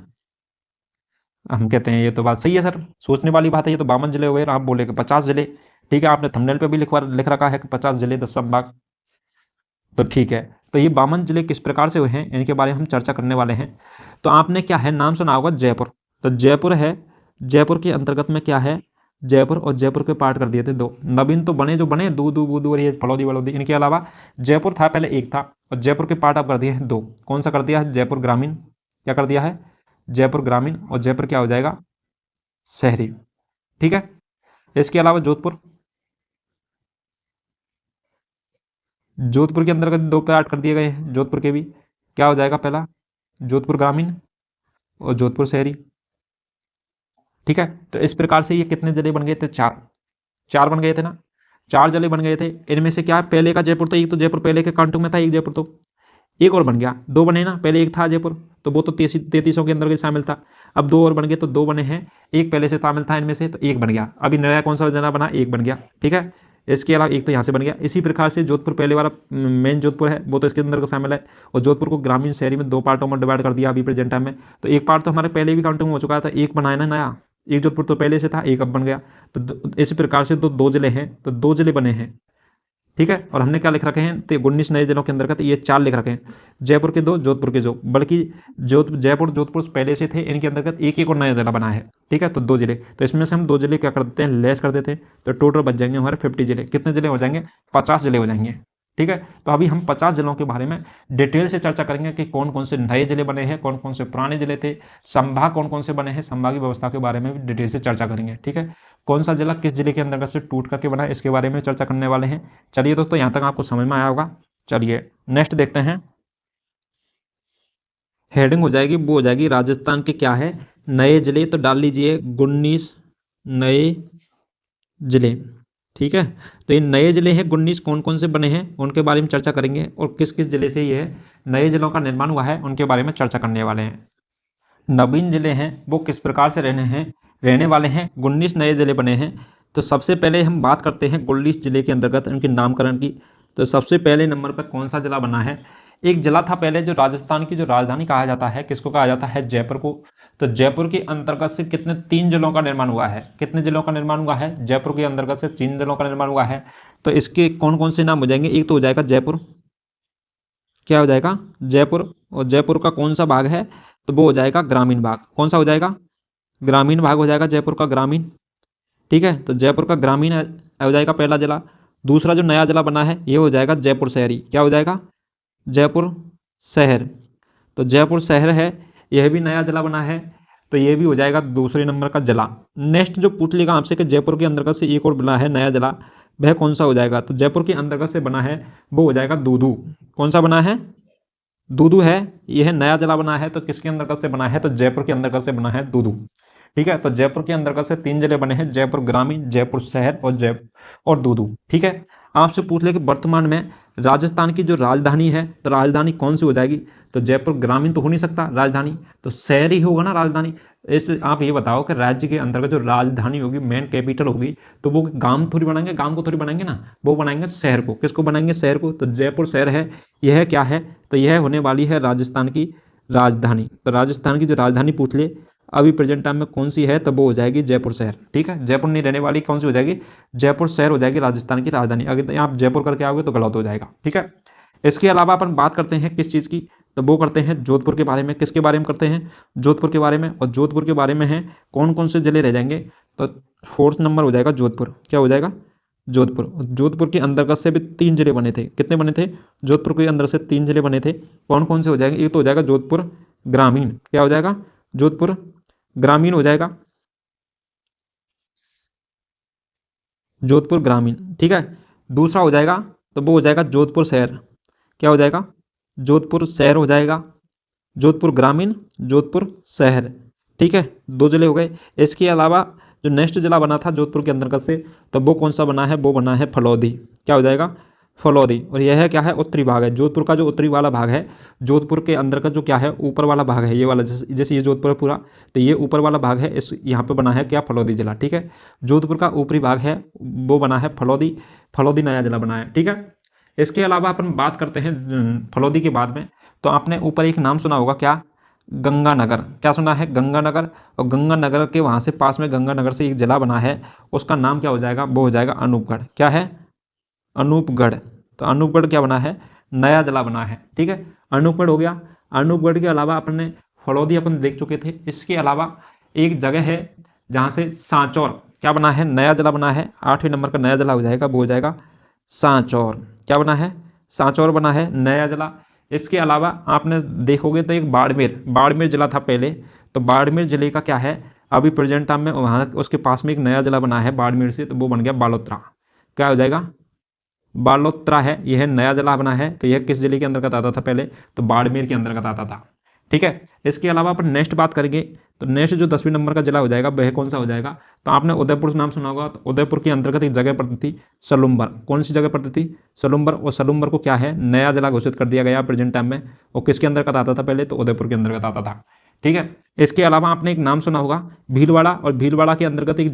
हम कहते हैं ये तो बात सही है सर, सोचने वाली बात है, ये तो 52 जिले हो गए। आप बोले कि 50 जिले। ठीक है, आपने थंबनेल पे भी लिख रखा है कि 50 जिले 10 संभाग, तो ठीक है। तो ये 52 जिले किस प्रकार से हुए हैं, इनके बारे में हम चर्चा करने वाले हैं। तो आपने क्या है नाम सुना होगा जयपुर, तो जयपुर है, जयपुर के अंतर्गत में क्या है? जयपुर, और जयपुर के पार्ट कर दिए थे 2। नवीन तो बने जो बने, दूदू बूदू और ये फलौदी वलौदी, इनके अलावा जयपुर था पहले एक था, और जयपुर के पार्ट अब कर दिए हैं 2। कौन सा कर दिया है? जयपुर ग्रामीण। क्या कर दिया है? जयपुर ग्रामीण, और जयपुर क्या हो जाएगा? शहरी। ठीक है, इसके अलावा जोधपुर, जोधपुर के अंतर्गत 2 पार्ट कर दिए गए हैं जोधपुर के भी। क्या हो जाएगा? पहला जोधपुर ग्रामीण और जोधपुर शहरी। ठीक है, तो इस प्रकार से ये कितने जिले बन गए थे? 4 बन गए थे ना, 4 जिले बन गए थे। इनमें से क्या है? पहले का जयपुर, तो एक तो जयपुर पहले के कांटों में था, एक जयपुर, तो एक और बन गया, 2 बने ना। पहले एक था जयपुर, तो वो तो 33 के अंदर शामिल था। अब 2 और बन गए, तो 2 बने हैं। एक पहले से शामिल था इनमें से, तो एक बन गया। अभी नया कौन सा जिला बना? एक बन गया। ठीक है, इसके अलावा एक तो यहाँ से बन गया। इसी प्रकार से जोधपुर पहले वाला मेन जोधपुर है, वो तो इसके अंदर का शामिल है। और जोधपुर को ग्रामीण शहरी में 2 पार्टों में डिवाइड कर दिया अभी प्रेजेंट टाइम में। तो एक पार्ट तो हमारे पहले भी काउंटिंग हो चुका था, एक बनाया ना नया। एक जोधपुर तो पहले से था, एक अब बन गया। तो इसी प्रकार से तो 2 जिले हैं, तो 2 जिले बने हैं। ठीक है, और हमने क्या लिख रखे हैं? तो 19 नए जिलों के अंतर्गत ये 4 लिख रखे हैं, जयपुर के 2, जोधपुर के 2, बल्कि जयपुर जोधपुर पहले से थे, इनके अंतर्गत एक एक और नया जिला बना है। ठीक है, तो 2 जिले, तो इसमें से हम 2 जिले क्या कर देते हैं? लेस कर देते हैं, तो टोटल बच जाएंगे हमारे 50 जिले। कितने जिले हो जाएंगे? 50 जिले हो जाएंगे। ठीक है, तो अभी हम 50 जिलों के बारे में डिटेल से चर्चा करेंगे कि कौन कौन से नए जिले बने हैं, कौन कौन से पुराने जिले थे, संभाग कौन कौन से बने हैं, संभागीय व्यवस्था के बारे में भी डिटेल से चर्चा करेंगे। ठीक है, कौन सा जिला किस जिले के अंतर्गत से टूट करके बना है, इसके बारे में चर्चा करने वाले हैं। चलिए दोस्तों, यहाँ तक आपको समझ में आया होगा। चलिए नेक्स्ट देखते हैं। हेडिंग हो जाएगी, वो हो जाएगी राजस्थान के क्या है? नए जिले। तो डाल लीजिए 19 नए जिले। ठीक है, तो ये नए जिले हैं 19, कौन कौन से बने हैं उनके बारे में चर्चा करेंगे, और किस किस जिले से ये नए जिलों का निर्माण हुआ है उनके बारे में चर्चा करने वाले हैं। नवीन जिले हैं वो किस प्रकार से रहने वाले हैं? 19 नए जिले बने हैं। तो सबसे पहले हम बात करते हैं 19 जिले के अंतर्गत उनके नामकरण की। तो सबसे पहले नंबर पर कौन सा जिला बना है? एक जिला था पहले जो राजस्थान की जो राजधानी कहा जाता है, किसको कहा जाता है? जयपुर को। तो जयपुर के अंतर्गत से कितने? 3 जिलों का निर्माण हुआ है। कितने जिलों का निर्माण हुआ है? जयपुर के अंतर्गत से 3 जिलों का निर्माण हुआ है। तो इसके कौन कौन से नाम हो जाएंगे? एक तो हो जाएगा जयपुर। क्या हो जाएगा? जयपुर। और जयपुर का कौन सा भाग है? तो वो हो जाएगा ग्रामीण भाग। कौन सा हो जाएगा? ग्रामीण भाग हो जाएगा जयपुर का, ग्रामीण। ठीक है, तो जयपुर का ग्रामीण हो जाएगा पहला जिला। दूसरा जो नया जिला बना है ये हो जाएगा जयपुर शहरी। क्या हो जाएगा? जयपुर शहर। तो जयपुर शहर है, यह भी नया जिला बना है, तो ये भी हो जाएगा दूसरे नंबर का जिला। नेक्स्ट जो पूछ लेगा आपसे कि जयपुर के अंतर्गत से एक और बना है नया जिला, वह कौन सा हो जाएगा? तो जयपुर के अंतर्गत से बना है वो हो जाएगा दूदू। कौन सा बना है? दूदू है, यह नया जिला बना है। तो किसके अंतर्गत से बना है? तो जयपुर के अंतर्गत से बना है दूदू। ठीक है, तो जयपुर के अंतर्गत से 3 जिले बने हैं, जयपुर ग्रामीण, जयपुर शहर और दूदू। ठीक है, आपसे पूछ ले कि वर्तमान में राजस्थान की जो राजधानी है, तो राजधानी कौन सी हो जाएगी? तो जयपुर ग्रामीण तो हो नहीं सकता राजधानी, तो शहर ही होगा ना राजधानी। इस आप ये बताओ कि राज्य के अंतर्गत जो राजधानी होगी, मेन कैपिटल होगी, तो वो गांव थोड़ी बनाएंगे, गांव को थोड़ी बनाएंगे ना, वो बनाएंगे शहर को। किसको बनाएंगे? शहर को। तो जयपुर शहर है, यह क्या है? तो यह होने वाली है राजस्थान की राजधानी। तो राजस्थान की जो राजधानी पूछ ले अभी प्रेजेंट टाइम में कौन सी है, तो वो हो जाएगी जयपुर शहर। ठीक है, जयपुर नहीं रहने वाली, कौन सी हो जाएगी, जयपुर शहर हो जाएगी राजस्थान की राजधानी। अगर आप जयपुर करके आओगे तो गलत हो जाएगा। ठीक है, इसके अलावा अपन बात करते हैं किस चीज़ की, तो वो करते हैं जोधपुर के बारे में। किसके बारे में करते हैं, जोधपुर के बारे में। और जोधपुर के बारे में है कौन कौन से जिले रह जाएंगे, तो 4th नंबर हो जाएगा जोधपुर। क्या हो जाएगा, जोधपुर। जोधपुर के अंतर्गत से भी 3 जिले बने थे। कितने बने थे, जोधपुर के अंदर से 3 जिले बने थे। कौन कौन से हो जाएंगे, एक तो हो जाएगा जोधपुर ग्रामीण। क्या हो जाएगा, जोधपुर ग्रामीण हो जाएगा, जोधपुर ग्रामीण। ठीक है, दूसरा हो जाएगा तो वो हो जाएगा जोधपुर शहर। क्या हो जाएगा, जोधपुर शहर हो जाएगा, जोधपुर ग्रामीण, जोधपुर शहर। ठीक है, 2 जिले हो गए। इसके अलावा जो नेक्स्ट जिला बना था जोधपुर के अंतर्गत से, तो वो कौन सा बना है, वो बना है फलौदी। क्या हो जाएगा, फलौदी। और यह है क्या है, उत्तरी भाग है। जोधपुर का जो उत्तरी वाला भाग है, जोधपुर के अंदर का जो क्या है, ऊपर वाला भाग है, ये वाला, जैसे ये जोधपुर है पूरा, तो ये ऊपर वाला भाग है, इस यहाँ पे बना है क्या, फलौदी जिला। ठीक है, जोधपुर का ऊपरी भाग है वो बना है फलौदी, फलौदी नया जिला बना है। ठीक है, इसके अलावा अपन बात करते हैं फलौदी के बाद में, तो आपने ऊपर एक नाम सुना होगा, क्या, गंगानगर। क्या सुना है, गंगानगर। और गंगानगर के वहाँ से पास में गंगानगर से एक जिला बना है, उसका नाम क्या हो जाएगा, वो हो जाएगा अनूपगढ़। क्या है, अनूपगढ़। तो अनूपगढ़ क्या बना है, नया जिला बना है। ठीक है, अनूपगढ़ हो गया। अनूपगढ़ के अलावा अपने फलौदी अपन देख चुके थे। इसके अलावा एक जगह है जहाँ से सांचौर क्या बना है, नया जिला बना है। 8वें नंबर का नया जिला हो जाएगा, वो हो जाएगा सांचौर। क्या बना है, सांचौर बना है नया जिला। इसके अलावा आपने देखोगे तो एक बाड़मेर, बाड़मेर जिला था पहले, तो बाड़मेर जिले का क्या है, अभी प्रेजेंट टाइम में वहाँ उसके पास में एक नया जिला बना है बाड़मेर से, तो वो बन गया बालोतरा। क्या हो जाएगा, बालोतरा है, यह नया जिला बना है। तो यह किस जिले के अंतर्गत आता था पहले, तो बाड़मेर के अंतर्गत आता था। ठीक है, इसके अलावा अपन नेक्स्ट बात करेंगे, तो नेक्स्ट जो 10वें नंबर का जिला हो जाएगा वह कौन सा हो जाएगा, तो आपने उदयपुर नाम सुना होगा। तो उदयपुर के अंतर्गत एक जगह पड़ती थी सलुम्बर। कौन सी जगह पड़ती थी, सलुम्बर। और सलुम्बर को क्या है, नया जिला घोषित कर दिया गया प्रेजेंट टाइम में। और किसके अंतर्गत आता था पहले, तो उदयपुर के अंतर्गत आता था। ठीक है, इसके अलावा आपने एक नाम सुना होगा भीलवाड़ा। और भीलवाड़ा के अंतर्गत एक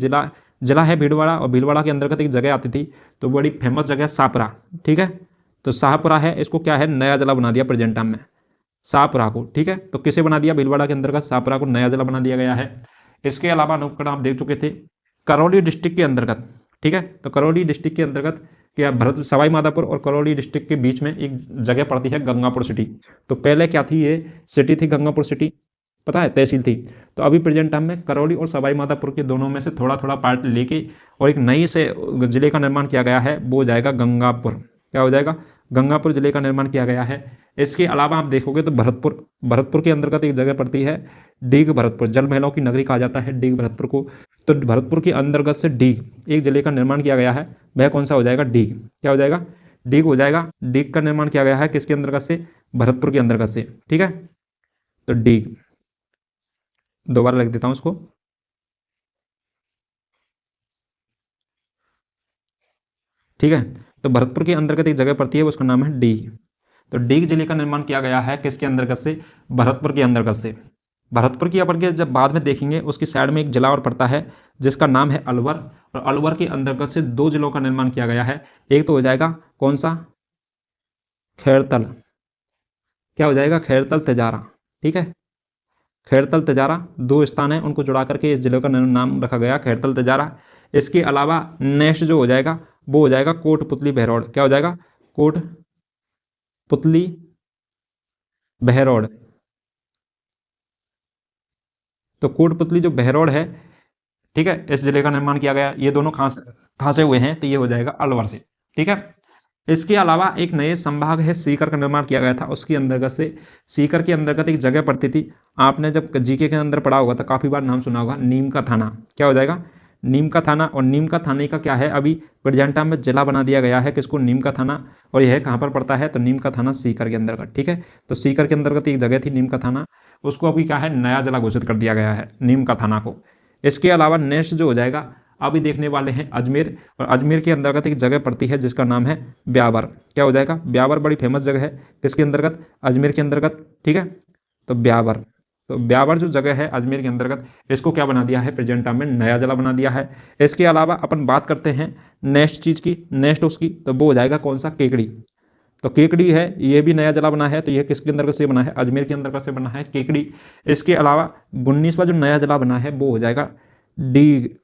जिला है भीलवाड़ा, और भीलवाड़ा के अंतर्गत एक जगह आती थी, तो बड़ी फेमस जगह शाहपुरा। ठीक है, तो शाहपुरा है, इसको क्या है, नया जिला बना दिया प्रेजेंट टाइम में, शाहपुरा को। ठीक है, तो किसे बना दिया, भीलवाड़ा के अंतर्गत शाहपुरा को नया जिला बना दिया गया है। इसके अलावा अनूपगढ़ आप देख चुके थे, करौली डिस्ट्रिक्ट के अंतर्गत। ठीक है, तो करौली डिस्ट्रिक्ट के अंतर्गत क्या, भरत सवाई माधोपुर और करौली डिस्ट्रिक्ट के बीच में एक जगह पड़ती है गंगापुर सिटी। तो पहले क्या थी, ये सिटी थी गंगापुर सिटी, पता है, तहसील थी। तो अभी प्रेजेंट टाइम में करौली और सवाई माधोपुर के दोनों में से थोड़ा थोड़ा पार्ट लेके और एक नई से जिले का निर्माण किया गया है, वो हो जाएगा गंगापुर। क्या हो जाएगा, गंगापुर जिले का निर्माण किया गया है। इसके अलावा आप देखोगे तो भरतपुर, भरतपुर के अंतर्गत एक जगह पड़ती है डीग भरतपुर, जल महलों की नगरी कहा जाता है डीग भरतपुर को। तो भरतपुर के अंतर्गत से डीग एक जिले का निर्माण किया गया है, वह कौन सा हो जाएगा, डीग। क्या हो जाएगा, डीग हो जाएगा। डीग का निर्माण किया गया है किसके अंतर्गत से, भरतपुर के अंतर्गत से। ठीक है, तो डीग, दोबारा लिख देता हूं उसको, ठीक है। तो भरतपुर के अंतर्गत एक जगह पड़ती है, उसका नाम है डीग। तो डीग जिले का निर्माण किया गया है किसके अंतर्गत से, भरतपुर के अंतर्गत से। भरतपुर की अपन के जब बाद में देखेंगे, उसकी साइड में एक जिला और पड़ता है जिसका नाम है अलवर। और अलवर के अंतर्गत से 2 जिलों का निर्माण किया गया है। एक तो हो जाएगा कौन सा, खैरतल। क्या हो जाएगा, खैरतल तेजारा। ठीक है, खैरतल तेजारा, 2 स्थान है, उनको जुड़ा करके इस जिले का नाम रखा गया खैरतल तेजारा। इसके अलावा नेक्स्ट जो हो जाएगा वो हो जाएगा कोटपुतली बहरौड़। क्या हो जाएगा, कोटपुतली बहरौड़। तो कोटपुतली जो बहरौड़ है, ठीक है, इस जिले का निर्माण किया गया। ये दोनों कहाँ से हुए हैं, तो ये हो जाएगा अलवर से। ठीक है, इसके अलावा एक नए संभाग है सीकर का निर्माण किया गया था, उसके अंतर्गत से सीकर के अंतर्गत एक जगह पड़ती थी। आपने जब जीके के अंदर पढ़ा होगा तो काफ़ी बार नाम सुना होगा, नीम का थाना। क्या हो जाएगा, नीम का थाना। और नीम का थाने का क्या है, अभी प्रेजेंटा में जिला बना दिया गया है किसको, नीम का थाना। और यह कहाँ पर पड़ता है, तो नीम का थाना सीकर के अंतर्गत। ठीक है, तो सीकर के अंतर्गत एक जगह थी नीम का थाना, उसको अभी क्या है, नया जिला घोषित कर दिया गया है नीम का थाना को। इसके अलावा नेक्स्ट जो हो जाएगा अभी देखने वाले हैं अजमेर। और अजमेर के अंतर्गत एक जगह पड़ती है जिसका नाम है ब्यावर। क्या हो जाएगा, ब्यावर बड़ी फेमस जगह है किसके अंतर्गत, अजमेर के अंतर्गत। ठीक है, तो ब्यावर, तो ब्यावर जो जगह है अजमेर के अंतर्गत, इसको क्या बना दिया है, प्रेजेंट टाइम में नया जिला बना दिया है। इसके अलावा अपन बात करते हैं नेक्स्ट चीज़ की, नेक्स्ट उसकी, तो वो हो जाएगा कौन सा, केकड़ी। तो केकड़ी है, ये भी नया जिला बना है, तो यह किसके अंतर्गत से बना है? अजमेर के अंतर्गत से बना है केकड़ी। इसके अलावा 19वां जो नया जिला बना है वो हो जाएगा क्या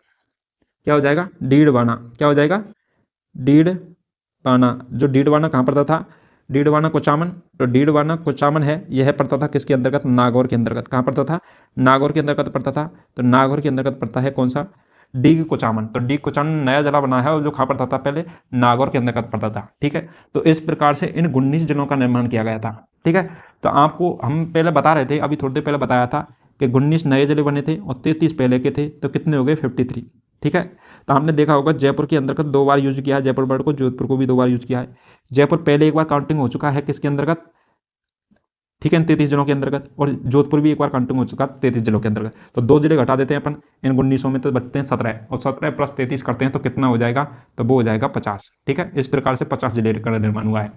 हो जाएगा? डीडवाना। क्या हो जाएगा? डीडवाना। जो डीडवाना कहाँ पड़ता था? डीडवाना कुचामन। तो डीडवाना कुचामन है, यह पड़ता था किसके अंतर्गत? नागौर के अंतर्गत। कहाँ पड़ता था? नागौर के अंतर्गत पड़ता था। तो नागौर के अंतर्गत पड़ता है कौन सा? डीग कुचामन। तो डीग कुचामन नया जिला बना है और जो कहाँ पड़ता था? पहले नागौर के अंतर्गत पड़ता था। ठीक है, तो इस प्रकार से इन 19 जिलों का निर्माण किया गया था। ठीक है, तो आपको हम पहले बता रहे थे, अभी थोड़ी देर पहले बताया था कि 19 नए जिले बने थे और 33 पहले के थे, तो कितने हो गए? 53। ठीक है, तो आपने देखा होगा जयपुर के अंतर्गत 2 बार यूज किया है जयपुर वर्ड को, जोधपुर को भी 2 बार यूज किया है। जयपुर पहले एक बार काउंटिंग हो चुका है किसके अंतर्गत? ठीक है, 33 जिलों के अंतर्गत, और जोधपुर भी एक बार काउंटिंग हो चुका है 33 जिलों के अंतर्गत। तो 2 जिले घटा देते हैं अपन इन 1900 में, तो बचते हैं 17, और 17 प्लस 33 करते हैं तो कितना हो जाएगा? तो वो हो जाएगा 50। ठीक है, इस प्रकार से 50 जिले का निर्माण हुआ है।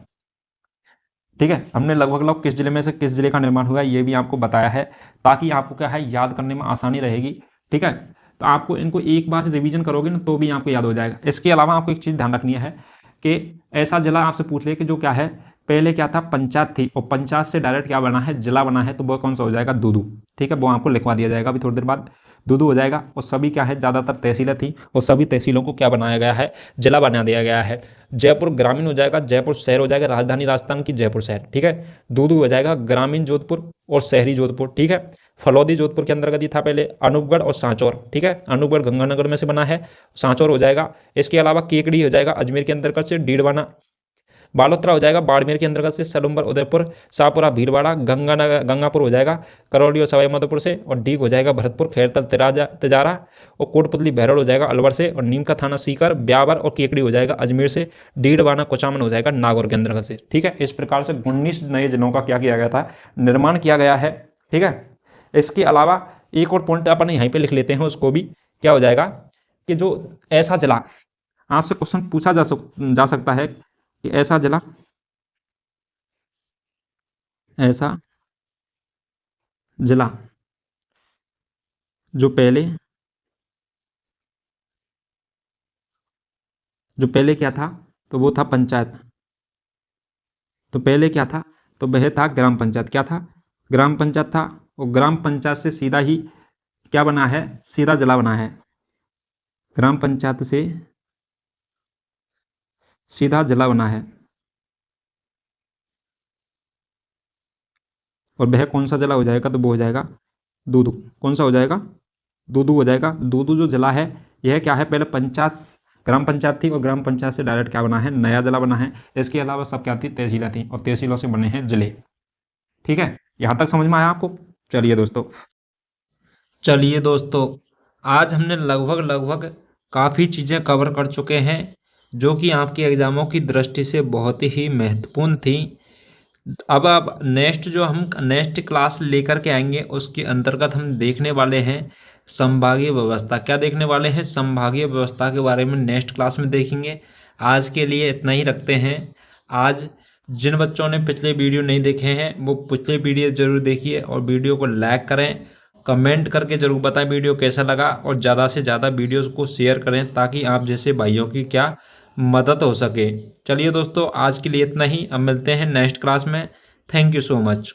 ठीक है, हमने लगभग किस जिले में से किस जिले का निर्माण हुआ है ये भी आपको बताया है, ताकि आपको क्या है याद करने में आसानी रहेगी। ठीक है, तो आपको इनको एक बार रिवीजन करोगे ना तो भी आपको याद हो जाएगा। इसके अलावा आपको एक चीज़ ध्यान रखनी है कि ऐसा जिला आपसे पूछ ले कि जो क्या है, पहले क्या था? पंचायत थी, और पंचायत से डायरेक्ट क्या बना है? जिला बना है, तो वो कौन सा हो जाएगा? दूदू। ठीक है, वो आपको लिखवा दिया जाएगा अभी थोड़ी देर बाद, दूदू हो जाएगा। और सभी क्या है? ज़्यादातर तहसीलें थी, और सभी तहसीलों को क्या बनाया गया है? जिला बना दिया गया है। जयपुर ग्रामीण हो जाएगा, जयपुर शहर हो जाएगा, राजधानी राजस्थान की जयपुर शहर। ठीक है, दूदू हो जाएगा ग्रामीण जोधपुर और शहरी जोधपुर। ठीक है, फलौदी जोधपुर के अंतर्गत ही था पहले, अनूपगढ़ और सांचौर। ठीक है, अनूपगढ़ गंगानगर में से बना है, सांचौर हो जाएगा। इसके अलावा केकड़ी हो जाएगा अजमेर के अंतर्गत से, डीडवाना। बालोतरा हो जाएगा बाड़मेर के अंतर्गत से, सलुम्बर उदयपुर, शाहपुरा भीलवाड़ा, गंगापुर हो जाएगा करौली और सवाईमाधोपुर से, और डीग हो जाएगा भरतपुर, खैरतल तिजारा, और कोटपुतली बहरौल हो जाएगा अलवर से, और नीम का थाना सीकर, ब्यावर और केकड़ी हो जाएगा अजमेर से, डीडवाना कुचामन हो जाएगा नागौर के अंतर्गत से। ठीक है, इस प्रकार से 19 नए जिलों का क्या किया गया था? निर्माण किया गया है। ठीक है, इसके अलावा एक और पॉइंट अपन यहीं पे लिख लेते हैं, उसको भी क्या हो जाएगा कि जो ऐसा जिला, आपसे क्वेश्चन पूछा जा सकता है कि ऐसा जिला, ऐसा जिला जो पहले क्या था? तो वो था पंचायत। तो पहले क्या था? तो वह था ग्राम पंचायत। क्या था? ग्राम पंचायत था, और ग्राम पंचायत से सीधा ही क्या बना है? सीधा जिला बना है। ग्राम पंचायत से सीधा जिला बना है, और वह कौन सा जिला हो जाएगा? तो वो हो जाएगा दूदू। कौन सा हो जाएगा? दूदू हो जाएगा। दूदू जो जिला है, यह क्या है? पहले पंचायत, ग्राम पंचायत थी, और ग्राम पंचायत से डायरेक्ट क्या बना है? नया जिला बना है। इसके अलावा सब क्या थी? तहसीलें थी, और तहसीलों से बने हैं जिले। ठीक है, यहाँ तक समझ में आया आपको? चलिए दोस्तों, आज हमने लगभग काफ़ी चीज़ें कवर कर चुके हैं, जो कि आपके एग्ज़ामों की दृष्टि से बहुत ही महत्वपूर्ण थी। अब नेक्स्ट जो हम नेक्स्ट क्लास लेकर के आएंगे, उसके अंतर्गत हम देखने वाले हैं संभागीय व्यवस्था। क्या देखने वाले हैं? संभागीय व्यवस्था के बारे में नेक्स्ट क्लास में देखेंगे। आज के लिए इतना ही रखते हैं। आज जिन बच्चों ने पिछले वीडियो नहीं देखे हैं, वो पिछले वीडियो ज़रूर देखिए, और वीडियो को लाइक करें, कमेंट करके ज़रूर बताएं वीडियो कैसा लगा, और ज़्यादा से ज़्यादा वीडियोस को शेयर करें, ताकि आप जैसे भाइयों की क्या मदद हो सके। चलिए दोस्तों, आज के लिए इतना ही। अब मिलते हैं नेक्स्ट क्लास में। Thank you so much.